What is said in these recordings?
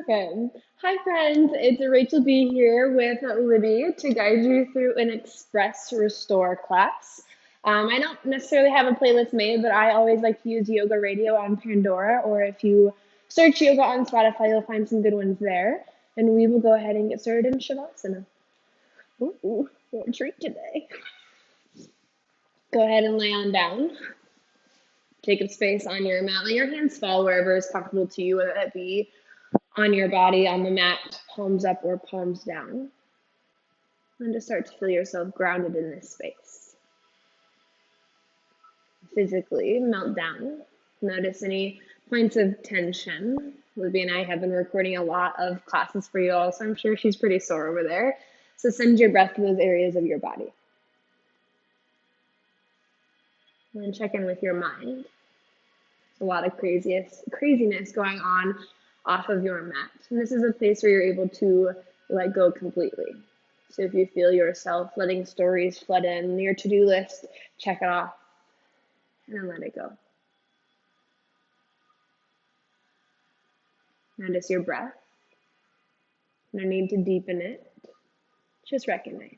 Okay. Hi, friends. It's Rachel B here with Libby to guide you through an Express Restore class. I don't necessarily have a playlist made, but I always like to use Yoga Radio on Pandora, or if you search yoga on Spotify, you'll find some good ones there. And we will go ahead and get started in Shavasana. Ooh, what a treat today. Go ahead and lay on down. Take up space on your mat. Let your hands fall wherever is comfortable to you, whether that be on your body, on the mat, palms up or palms down. And just start to feel yourself grounded in this space. Physically, melt down. Notice any points of tension. Libby and I have been recording a lot of classes for you all, so I'm sure she's pretty sore over there. So send your breath to those areas of your body. And then check in with your mind. There's a lot of craziness going on off of your mat. And this is a place where you're able to let go completely. So if you feel yourself letting stories flood in your to-do list, check it off and then let it go. Notice your breath. No need to deepen it. Just recognize.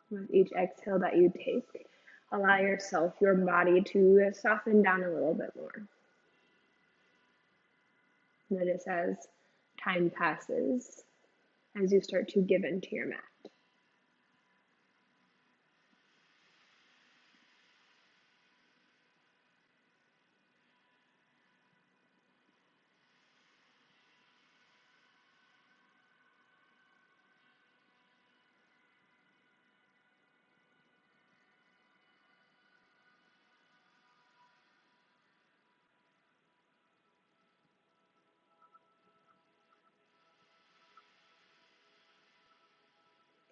With each exhale that you take, allow yourself, your body to soften down a little bit more. Notice as time passes, as you start to give into your mat.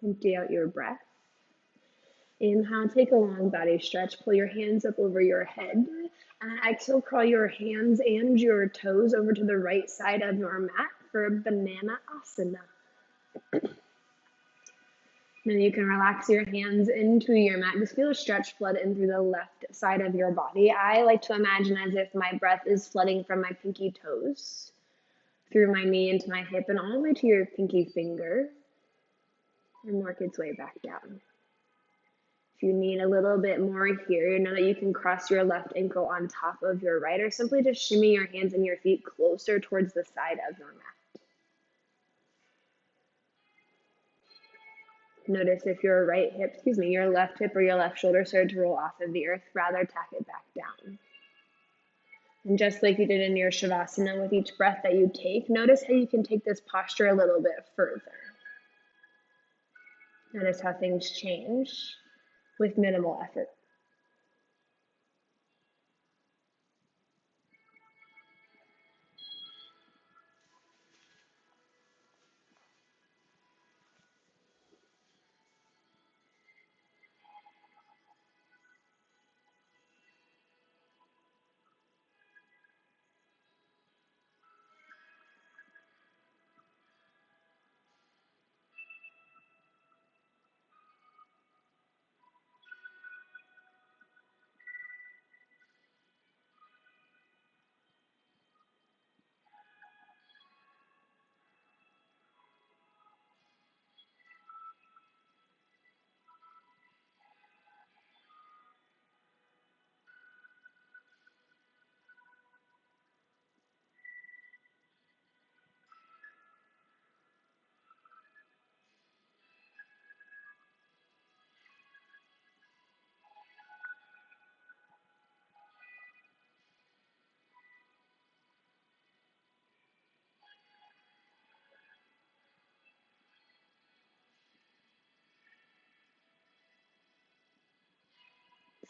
Empty out your breath. Inhale, take a long body stretch. Pull your hands up over your head. And exhale, crawl your hands and your toes over to the right side of your mat for Banana Asana. Then you can relax your hands into your mat. Just feel a stretch flood in through the left side of your body. I like to imagine as if my breath is flooding from my pinky toes through my knee into my hip and all the way to your pinky finger and work its way back down. If you need a little bit more here, you know that you can cross your left ankle on top of your right, or simply just shimmy your hands and your feet closer towards the side of your mat. Notice if your your left hip or your left shoulder started to roll off of the earth, rather tack it back down. And just like you did in your Shavasana, with each breath that you take, notice how you can take this posture a little bit further. Notice how things change with minimal effort.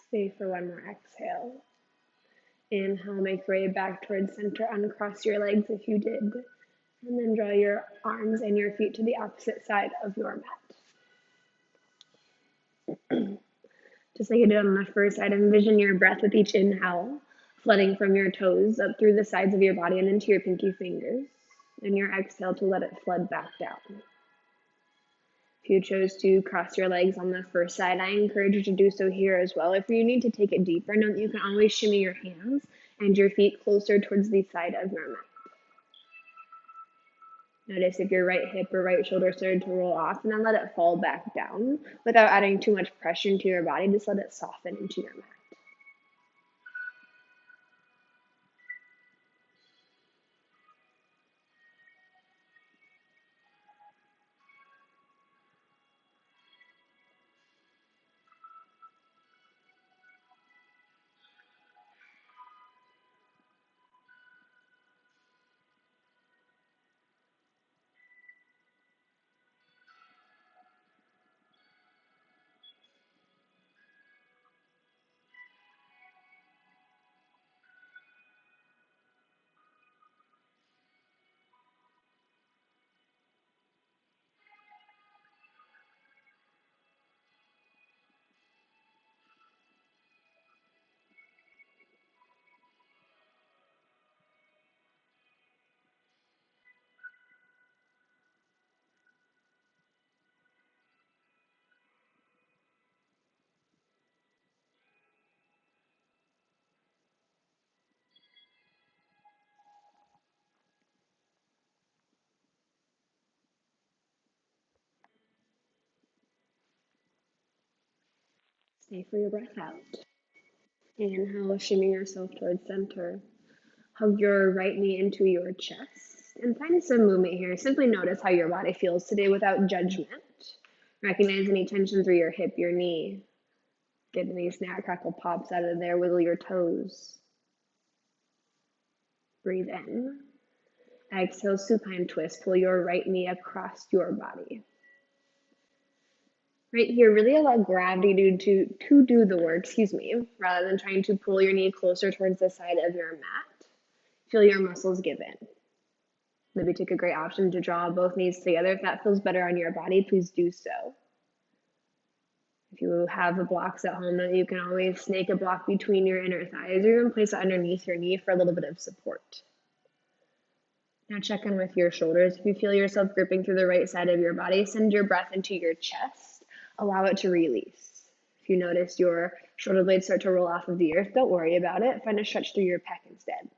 Stay for one more exhale. Inhale, make your way back towards center. Uncross your legs if you did. And then draw your arms and your feet to the opposite side of your mat. Just like you did on the first side, envision your breath with each inhale, flooding from your toes up through the sides of your body and into your pinky fingers. And your exhale to let it flood back down. If you chose to cross your legs on the first side, I encourage you to do so here as well. If you need to take it deeper, know that you can always shimmy your hands and your feet closer towards the side of your mat. Notice if your right hip or right shoulder started to roll off, and then let it fall back down without adding too much pressure into your body. Just let it soften into your mat. Stay for your breath out. Inhale, shimmy yourself towards center. Hug your right knee into your chest and find some movement here. Simply notice how your body feels today without judgment. Recognize any tension through your hip, your knee. Get any snap, crackle, pops out of there. Wiggle your toes. Breathe in. Exhale, supine twist. Pull your right knee across your body. Right here, really allow gravity to do the work, rather than trying to pull your knee closer towards the side of your mat. Feel your muscles give in. Maybe take a great option to draw both knees together. If that feels better on your body, please do so. If you have the blocks at home, then you can always snake a block between your inner thighs or even place it underneath your knee for a little bit of support. Now check in with your shoulders. If you feel yourself gripping through the right side of your body, send your breath into your chest. Allow it to release. If you notice your shoulder blades start to roll off of the earth, don't worry about it. Find a stretch through your pec instead.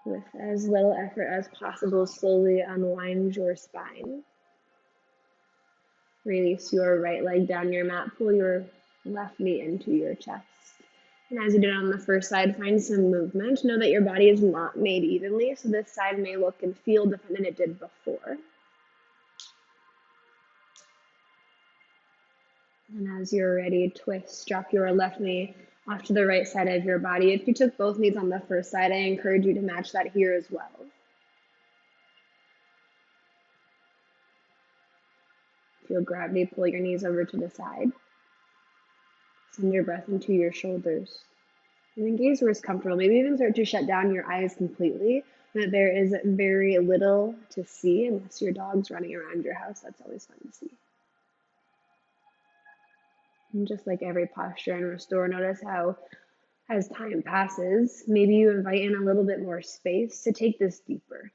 With as little effort as possible, slowly unwind your spine. Release your right leg down your mat. Pull your left knee into your chest. And as you did on the first side, find some movement. Know that your body is not made evenly, so this side may look and feel different than it did before. And as you're ready, twist, drop your left knee off to the right side of your body. If you took both knees on the first side, I encourage you to match that here as well. Feel gravity, pull your knees over to the side. Send your breath into your shoulders. And then gaze where it's comfortable. Maybe even start to shut down your eyes completely. That there is very little to see unless your dog's running around your house. That's always fun to see. And just like every posture and restore, notice how as time passes, maybe you invite in a little bit more space to take this deeper.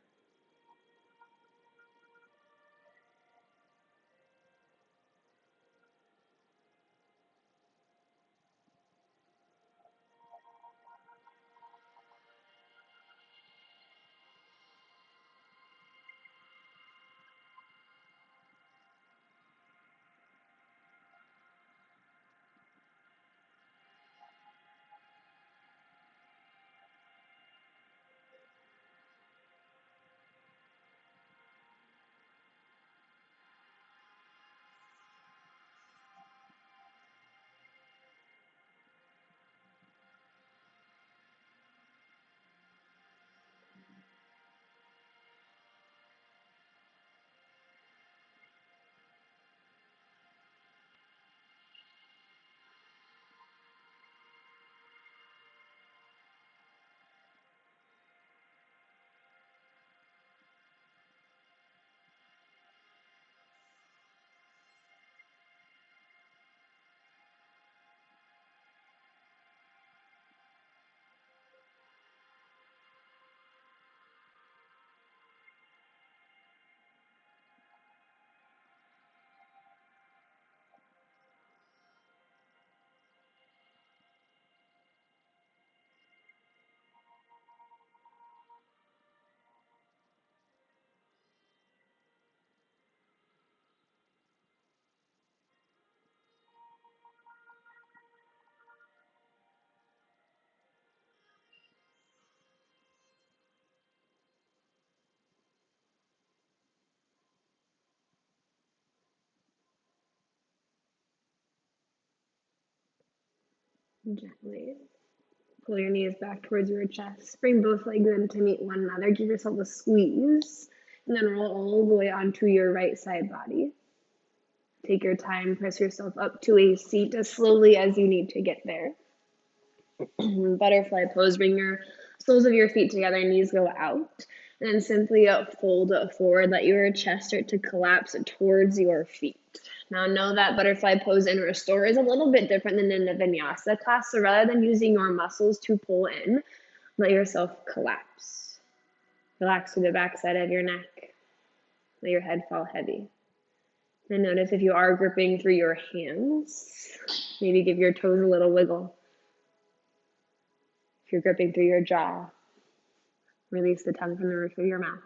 Gently pull your knees back towards your chest. Bring both legs in to meet one another. Give yourself a squeeze. And then roll all the way onto your right side body. Take your time. Press yourself up to a seat as slowly as you need to get there. Butterfly pose. Bring your soles of your feet together. Knees go out. And then simply fold forward. Let your chest start to collapse towards your feet. Now know that butterfly pose and restore is a little bit different than in the vinyasa class. So rather than using your muscles to pull in, let yourself collapse. Relax through the back side of your neck. Let your head fall heavy. And notice if you are gripping through your hands, maybe give your toes a little wiggle. If you're gripping through your jaw, release the tongue from the roof of your mouth.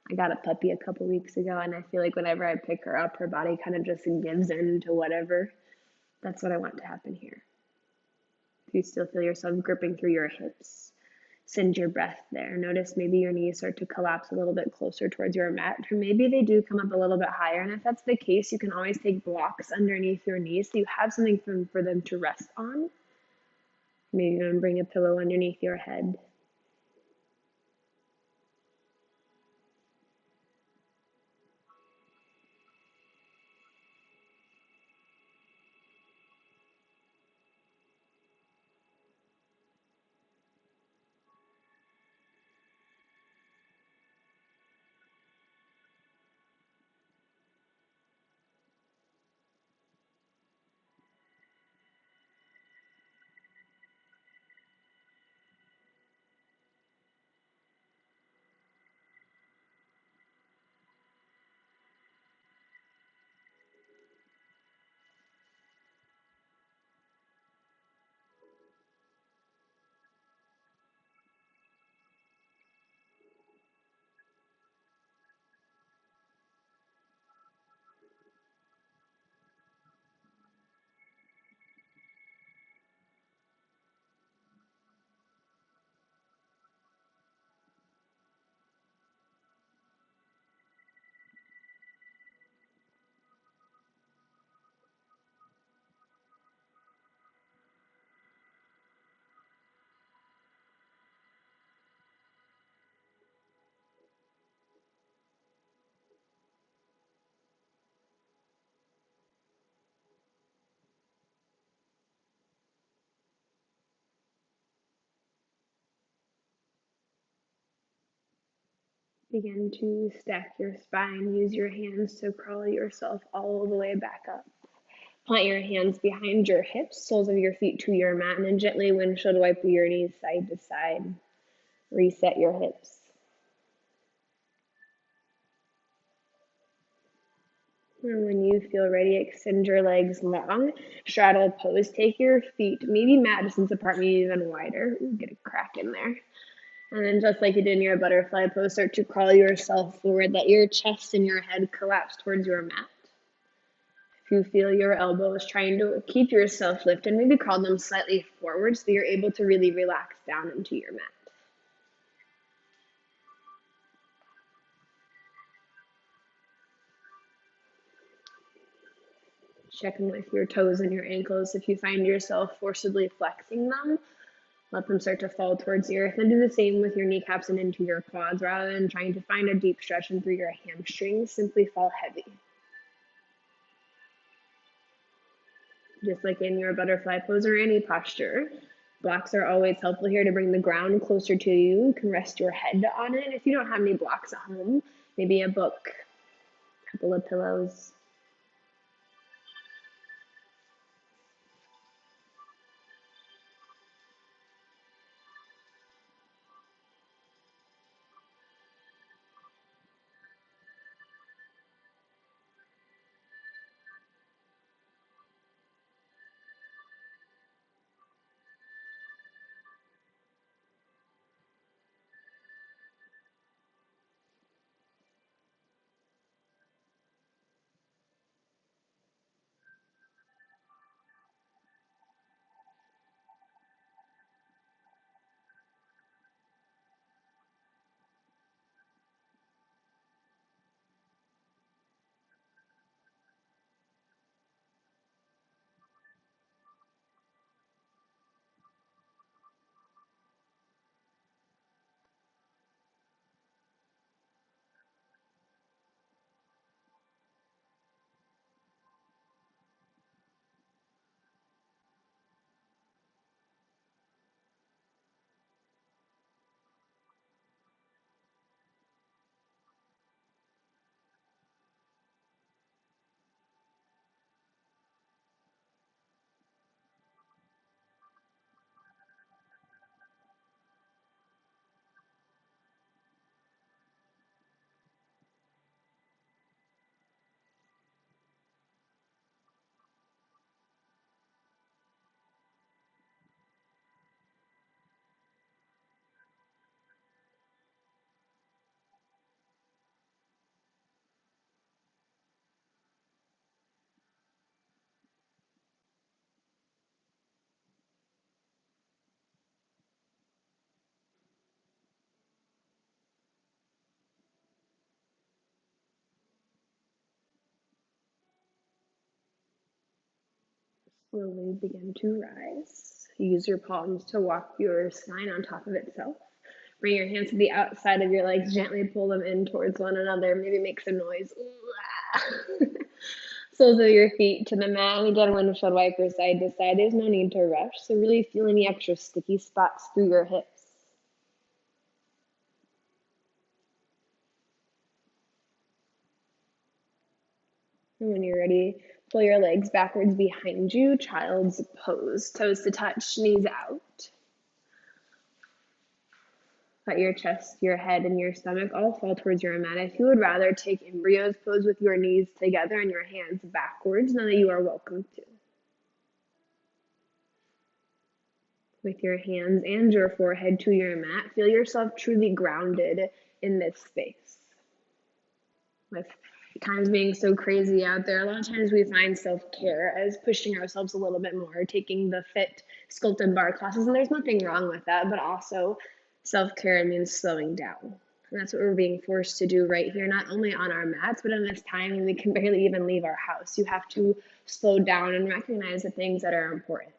I got a puppy a couple weeks ago, and I feel like whenever I pick her up, her body kind of just gives in to whatever. That's what I want to happen here. If you still feel yourself gripping through your hips, send your breath there. Notice maybe your knees start to collapse a little bit closer towards your mat, or maybe they do come up a little bit higher. And if that's the case, you can always take blocks underneath your knees so you have something for them to rest on. Maybe even bring a pillow underneath your head. Begin to stack your spine. Use your hands to crawl yourself all the way back up. Plant your hands behind your hips, soles of your feet to your mat, and then gently windshield wipe your knees side to side. Reset your hips. And when you feel ready, extend your legs long, straddle pose. Take your feet, maybe mat distance apart, maybe even wider. Ooh, get a crack in there. And then just like you did in your butterfly pose, start to crawl yourself forward. Let your chest and your head collapse towards your mat. If you feel your elbows, trying to keep yourself lifted, maybe crawl them slightly forward so you're able to really relax down into your mat. Check in with your toes and your ankles. If you find yourself forcibly flexing them, let them start to fall towards the earth. And do the same with your kneecaps and into your quads. Rather than trying to find a deep stretch in through your hamstrings, simply fall heavy. Just like in your butterfly pose or any posture, blocks are always helpful here to bring the ground closer to you. You can rest your head on it. If you don't have any blocks at home, maybe a book, a couple of pillows. Slowly begin to rise. Use your palms to walk your spine on top of itself. Bring your hands to the outside of your legs. Gently pull them in towards one another. Maybe make some noise. Soles of your feet to the mat. And again, windshield wiper side to side. There's no need to rush. So really feel any extra sticky spots through your hips. And when you're ready, pull your legs backwards behind you. Child's pose. Toes to touch, knees out. Let your chest, your head, and your stomach all fall towards your mat. If you would rather take embryo's pose with your knees together and your hands backwards, know that you are welcome to. With your hands and your forehead to your mat, feel yourself truly grounded in this space. With times being so crazy out there, a lot of times we find self-care as pushing ourselves a little bit more, taking the fit sculpted bar classes, and there's nothing wrong with that, but also self-care means slowing down. And that's what we're being forced to do right here, not only on our mats, but in this time when we can barely even leave our house. You have to slow down and recognize the things that are important.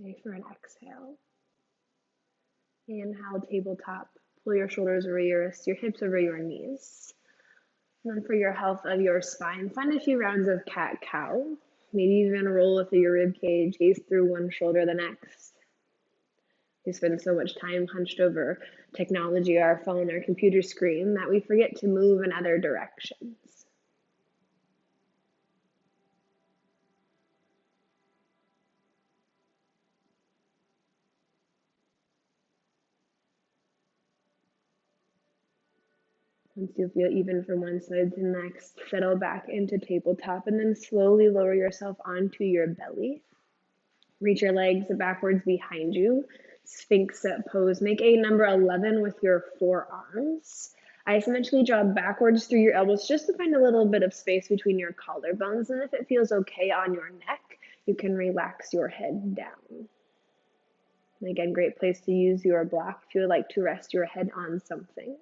Stay for an exhale. Inhale, tabletop. Pull your shoulders over your wrists, your hips over your knees. And then for your health of your spine, find a few rounds of cat-cow. Maybe even roll with your rib cage, gaze through one shoulder the next. We spend so much time hunched over technology, our phone, our computer screen, that we forget to move in other directions. Once you feel even from one side to the next, settle back into tabletop and then slowly lower yourself onto your belly. Reach your legs backwards behind you. Sphinx pose. Make a number 11 with your forearms. Isometrically draw backwards through your elbows just to find a little bit of space between your collarbones. And if it feels okay on your neck, you can relax your head down. And again, great place to use your block if you would like to rest your head on something.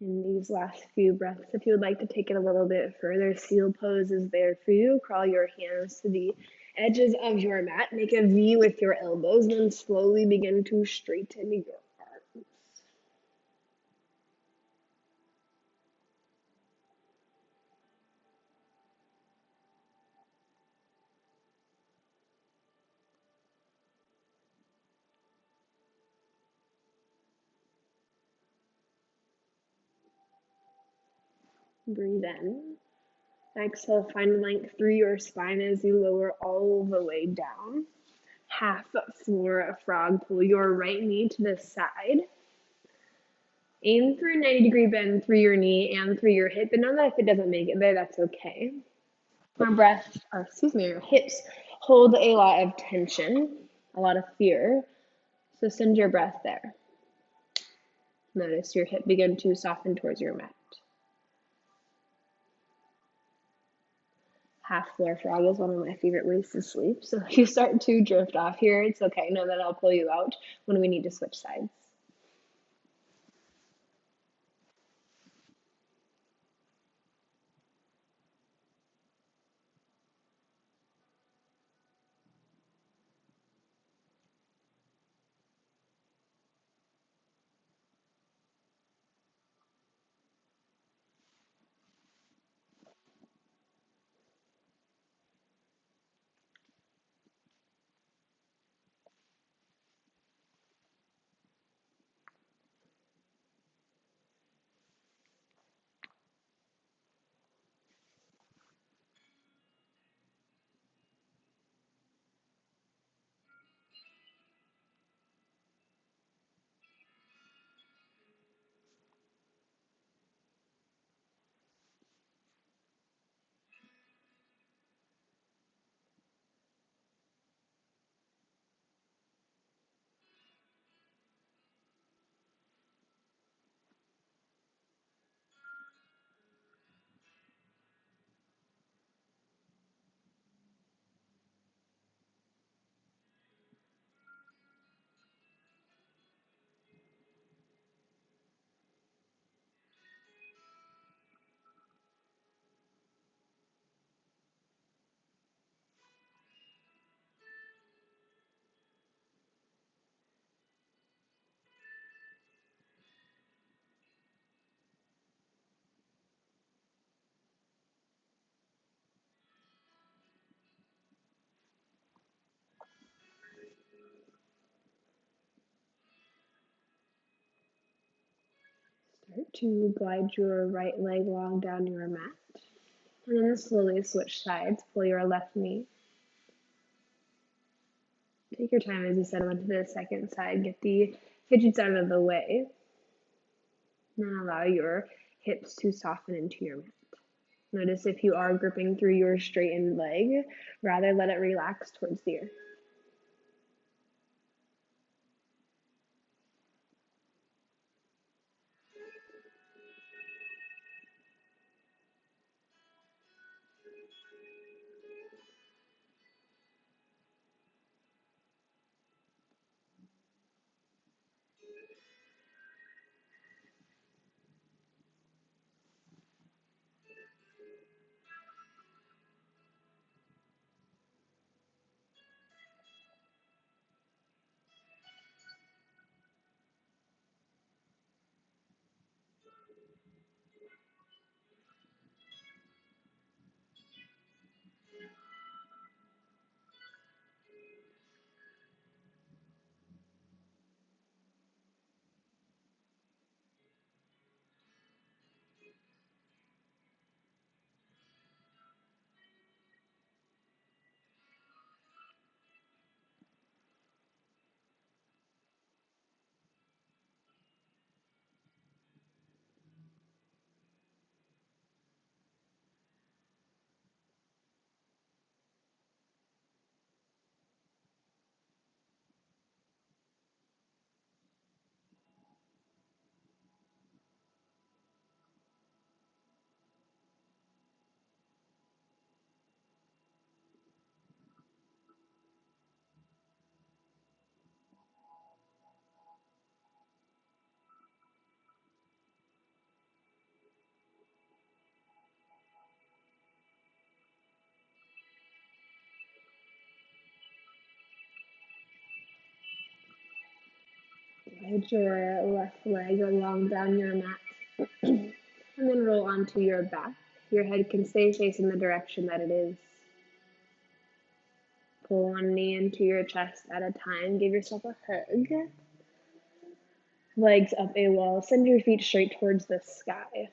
In these last few breaths, if you would like to take it a little bit further, seal pose is there for you. Crawl your hands to the edges of your mat. Make a V with your elbows, and then slowly begin to straighten your arms. Breathe in. Exhale, find length through your spine as you lower all the way down. Half floor frog. Pull your right knee to the side. Aim for a 90-degree bend through your knee and through your hip. And know that if it doesn't make it there, that's okay. Your hips hold a lot of tension, a lot of fear. So send your breath there. Notice your hip begin to soften towards your mat. Half floor frog is one of my favorite ways to sleep. So if you start to drift off here, it's okay. Know that I'll pull you out when we need to switch sides. to glide your right leg long down your mat. And then slowly switch sides. Pull your left knee. Take your time, as you settle into the second side. Get the fidgets out of the way. And then allow your hips to soften into your mat. Notice if you are gripping through your straightened leg, rather let it relax towards the earth. Glide your left leg along down your mat. And then roll onto your back. Your head can stay facing the direction that it is. Pull one knee into your chest at a time. Give yourself a hug. Legs up a wall. Send your feet straight towards the sky.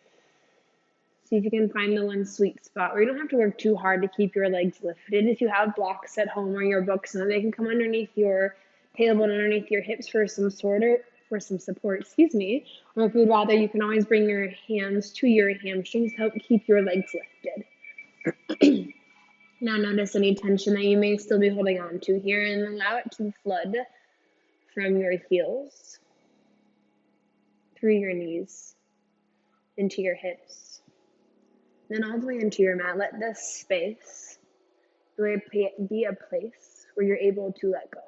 See if you can find the one sweet spot where you don't have to work too hard to keep your legs lifted. If you have blocks at home or your books, and they can come underneath your tailbone, underneath your hips for some support, or if you'd rather, you can always bring your hands to your hamstrings to help keep your legs lifted. Now notice any tension that you may still be holding on to here, and allow it to flood from your heels, through your knees, into your hips, then all the way into your mat. Let this space be a place where you're able to let go.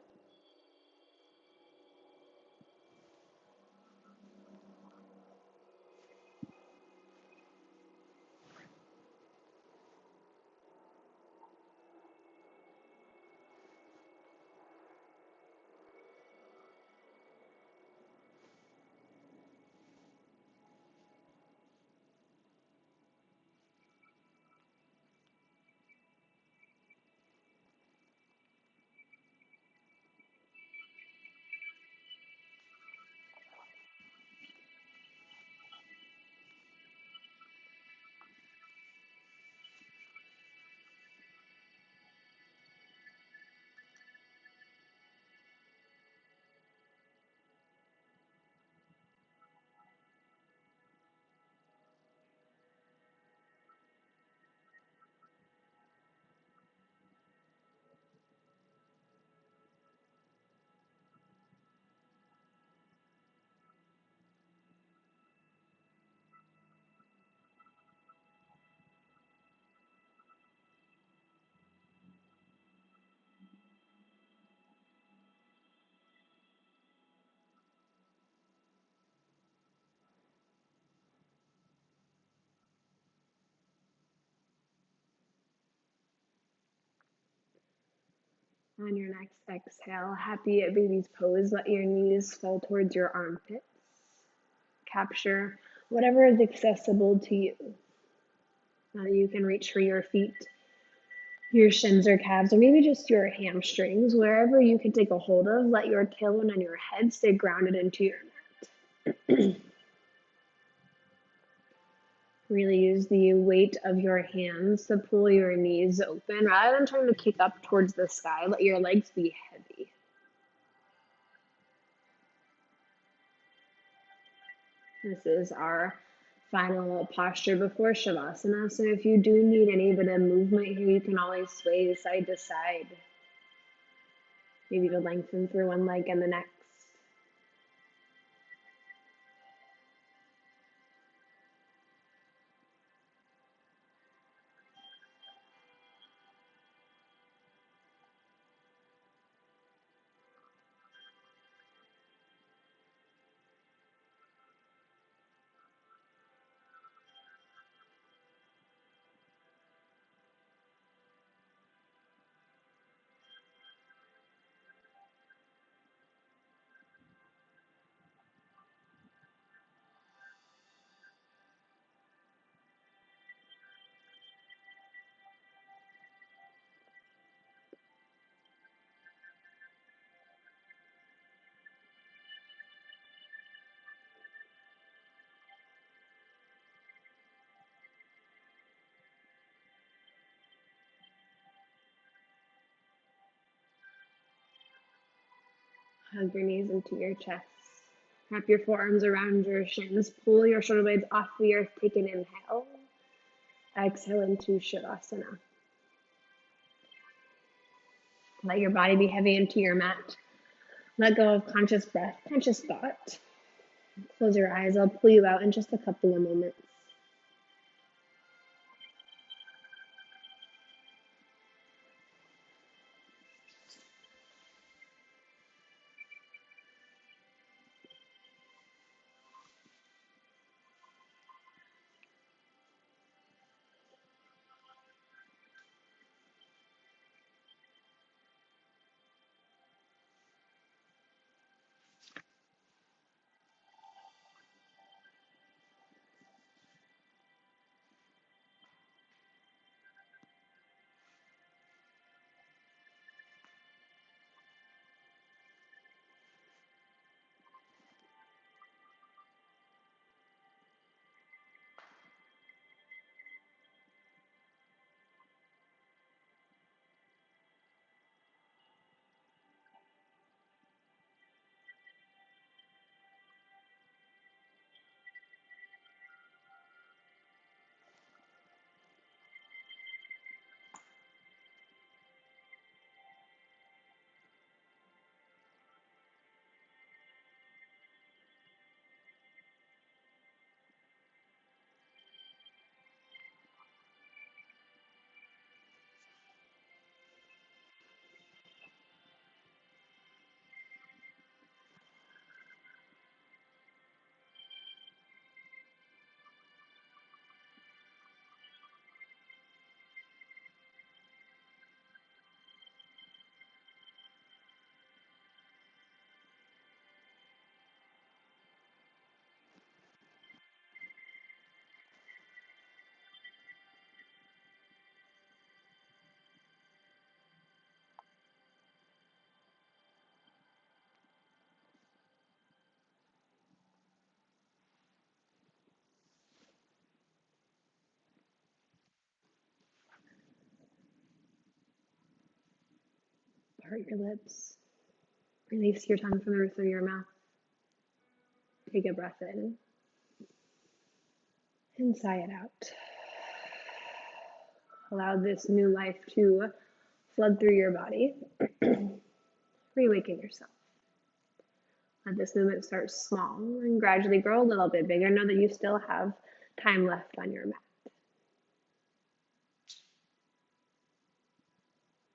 On your next exhale, happy baby's pose. Let your knees fall towards your armpits. Capture whatever is accessible to you. Now you can reach for your feet, your shins or calves, or maybe just your hamstrings. Wherever you can take a hold of, let your tailbone and your head stay grounded into your mat. Really use the weight of your hands to pull your knees open rather than trying to kick up towards the sky. Let your legs be heavy. This is our final posture before Shavasana. So if you do need any bit of movement here, you can always sway side to side. Maybe to lengthen through one leg and the next. Hug your knees into your chest. Wrap your forearms around your shins. Pull your shoulder blades off the earth. Take an inhale. Exhale into Shavasana. Let your body be heavy into your mat. Let go of conscious breath, conscious thought. Close your eyes. I'll pull you out in just a couple of moments. Part your lips. Release your tongue from the roof of your mouth. Take a breath in. And sigh it out. Allow this new life to flood through your body. Reawaken yourself. Let this movement start small and gradually grow a little bit bigger. Know that you still have time left on your mat.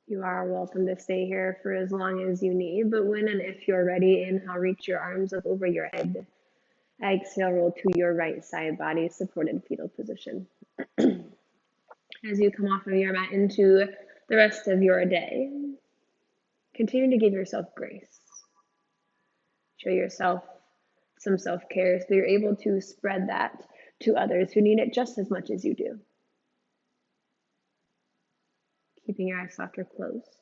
You are welcome to stay here for as long as you need, but when and if you're ready, inhale, reach your arms up over your head. Exhale, roll to your right side, body supported fetal position. As you come off of your mat into the rest of your day, continue to give yourself grace. Show yourself some self-care so you're able to spread that to others who need it just as much as you do. Keeping your eyes soft or closed.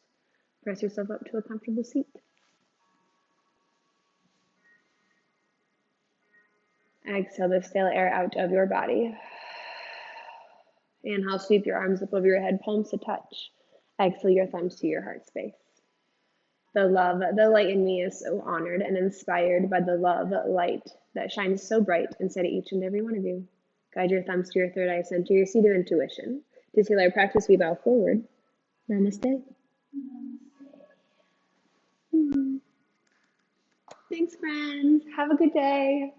Press yourself up to a comfortable seat. Exhale the stale air out of your body. Inhale, sweep your arms up over your head, palms to touch. Exhale your thumbs to your heart space. The love, the light in me is so honored and inspired by the love, light that shines so bright inside of each and every one of you. Guide your thumbs to your third eye center, your seat of intuition. To seal our practice, we bow forward. Namaste. Thanks, friends. Have a good day.